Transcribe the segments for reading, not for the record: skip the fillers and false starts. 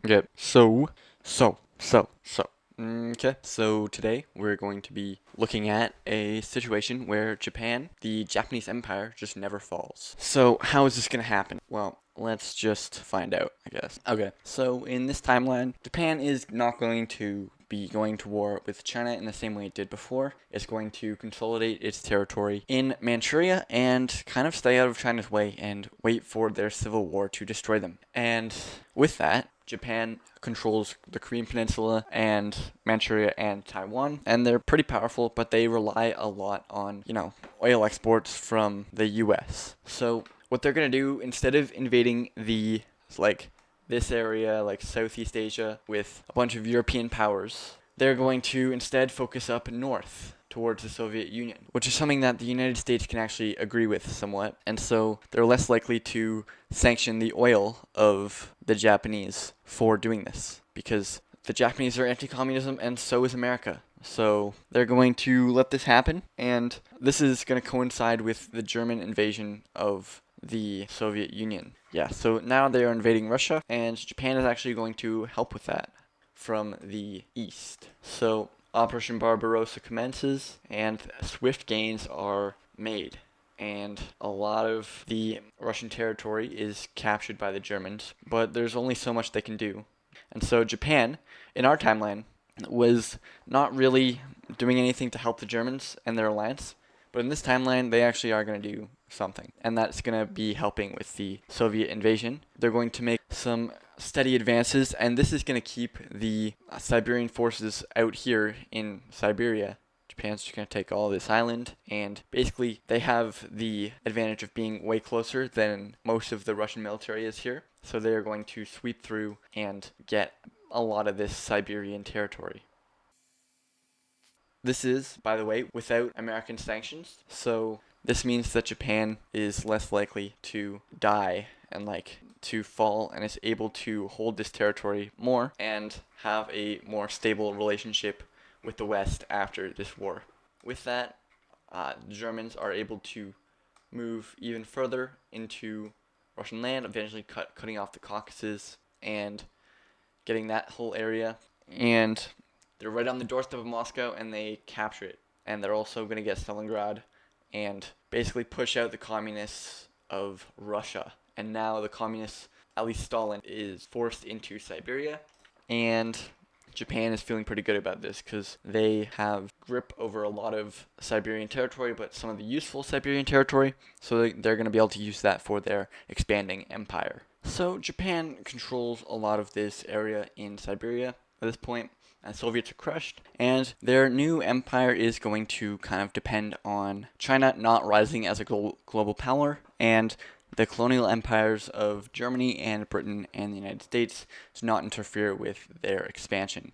Okay, so. Okay, so today we're going to be looking at a situation where Japan, the Japanese Empire, just never falls. So, how is this going to happen? Well, let's just find out, I guess. Okay, so in this timeline, Japan is not going to be going to war with China in the same way it did before. It's going to consolidate its territory in Manchuria and kind of stay out of China's way and wait for their civil war to destroy them. And with that, Japan controls the Korean Peninsula and Manchuria and Taiwan, and they're pretty powerful, but they rely a lot on, oil exports from the US. So what they're going to do, instead of invading like, this area, like Southeast Asia, with a bunch of European powers, they're going to instead focus up north towards the Soviet Union, which is something that the United States can actually agree with somewhat, and so they're less likely to sanction the oil of the Japanese for doing this, because the Japanese are anti-communism and so is America. So they're going to let this happen, and this is going to coincide with the German invasion of the Soviet Union. Yeah, so now they are invading Russia, and Japan is actually going to help with that from the east. So Operation Barbarossa commences, and swift gains are made. And a lot of the Russian territory is captured by the Germans, but there's only so much they can do. And so Japan, in our timeline, was not really doing anything to help the Germans and their alliance, but in this timeline, they actually are going to do something, and that's going to be helping with the Soviet invasion. They're going to make some steady advances, and this is going to keep the Siberian forces out here in Siberia. Japan's just going to take all this island, and basically they have the advantage of being way closer than most of the Russian military is here. So they are going to sweep through and get a lot of this Siberian territory. This is, by the way, without American sanctions. So this means that Japan is less likely to die and to fall, and is able to hold this territory more and have a more stable relationship with the West after this war. With that, the Germans are able to move even further into Russian land, eventually cutting off the Caucasus and getting that whole area. And they're right on the doorstep of Moscow, and they capture it. And they're also going to get Stalingrad and basically push out the communists of Russia. And now the communists, at least Stalin, is forced into Siberia. And Japan is feeling pretty good about this because they have grip over a lot of Siberian territory, but some of the useful Siberian territory, so they're going to be able to use that for their expanding empire. So Japan controls a lot of this area in Siberia at this point, and Soviets are crushed, and their new empire is going to kind of depend on China not rising as a global power, and the colonial empires of Germany and Britain and the United States to not interfere with their expansion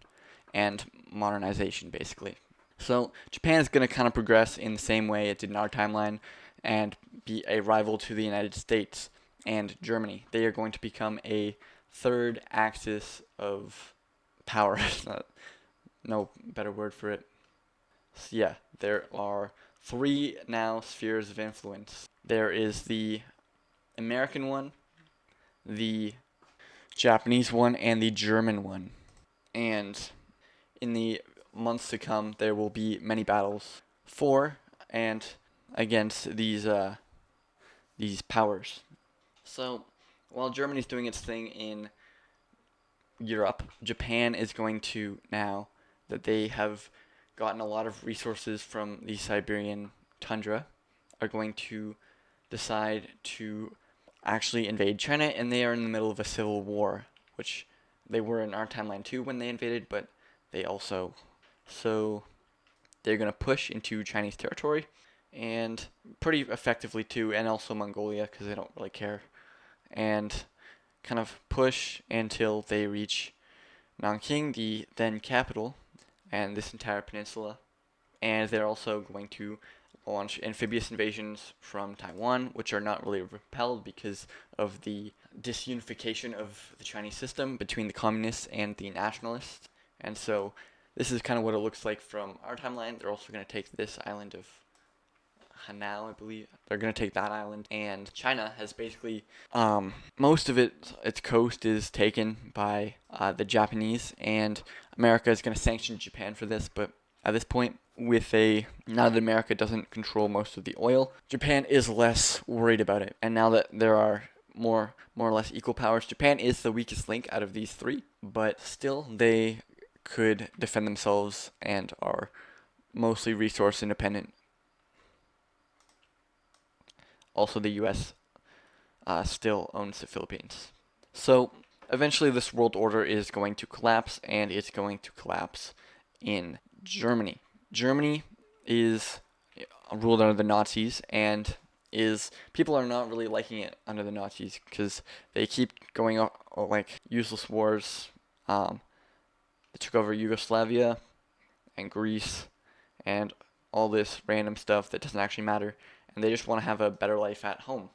and modernization, basically. So Japan is going to kind of progress in the same way it did in our timeline and be a rival to the United States and Germany. They are going to become a third axis of power. No better word for it. So yeah, there are three now spheres of influence. There is the American one, the Japanese one, and the German one. And in the months to come, there will be many battles for and against these powers. So while Germany's doing its thing in Europe, Japan is going to, now that they have gotten a lot of resources from the Siberian tundra, are going to decide to actually invade China, and they are in the middle of a civil war, which they were in our timeline too when they invaded, but they also, so they're going to push into Chinese territory, and pretty effectively too, and also Mongolia, because they don't really care, and kind of push until they reach Nanking, the then capital, and this entire peninsula. And they're also going to launch amphibious invasions from Taiwan, which are not really repelled because of the disunification of the Chinese system between the communists and the nationalists. And so this is kind of what it looks like from our timeline. They're also going to take this island of Hanau, I believe. They're going to take that island. And China has basically, most of its coast is taken by the Japanese. And America is going to sanction Japan for this. But at this point, now that America doesn't control most of the oil, Japan is less worried about it. And now that there are more or less equal powers, Japan is the weakest link out of these three. But still, they could defend themselves and are mostly resource independent. Also, the U.S. Still owns the Philippines. So eventually this world order is going to collapse, and it's going to collapse in Germany. Germany is ruled under the Nazis, and people are not really liking it under the Nazis because they keep going on like useless wars. They took over Yugoslavia and Greece and all this random stuff that doesn't actually matter, and they just want to have a better life at home.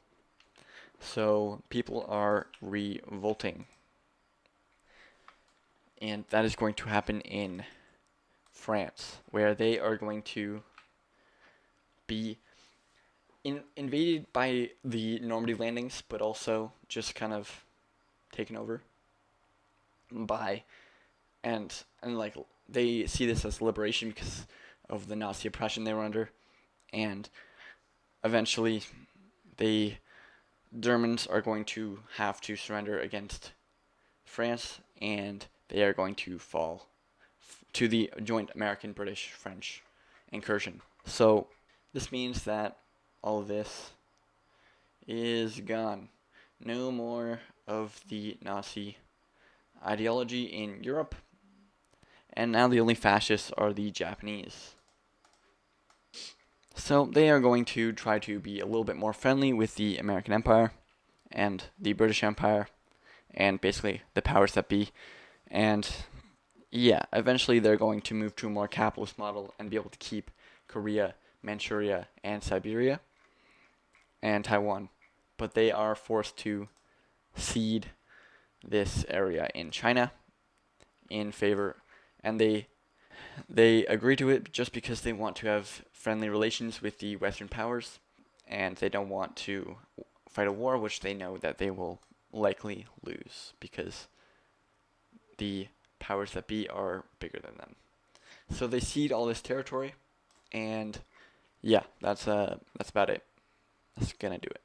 So people are revolting, and that is going to happen in France, where they are going to be invaded by the Normandy landings, but also just kind of taken over by, and like they see this as liberation because of the Nazi oppression they were under, and eventually the Germans are going to have to surrender against France, and they are going to fall to the joint American-British-French incursion. So this means that all of this is gone. No more of the Nazi ideology in Europe, and now the only fascists are the Japanese. So they are going to try to be a little bit more friendly with the American Empire and the British Empire and basically the powers that be. And yeah, eventually they're going to move to a more capitalist model and be able to keep Korea, Manchuria, and Siberia and Taiwan. But they are forced to cede this area in China in favor, and they agree to it just because they want to have friendly relations with the Western powers, and they don't want to fight a war which they know that they will likely lose because the powers that be are bigger than them. So they cede all this territory, and yeah, that's about it. That's gonna do it.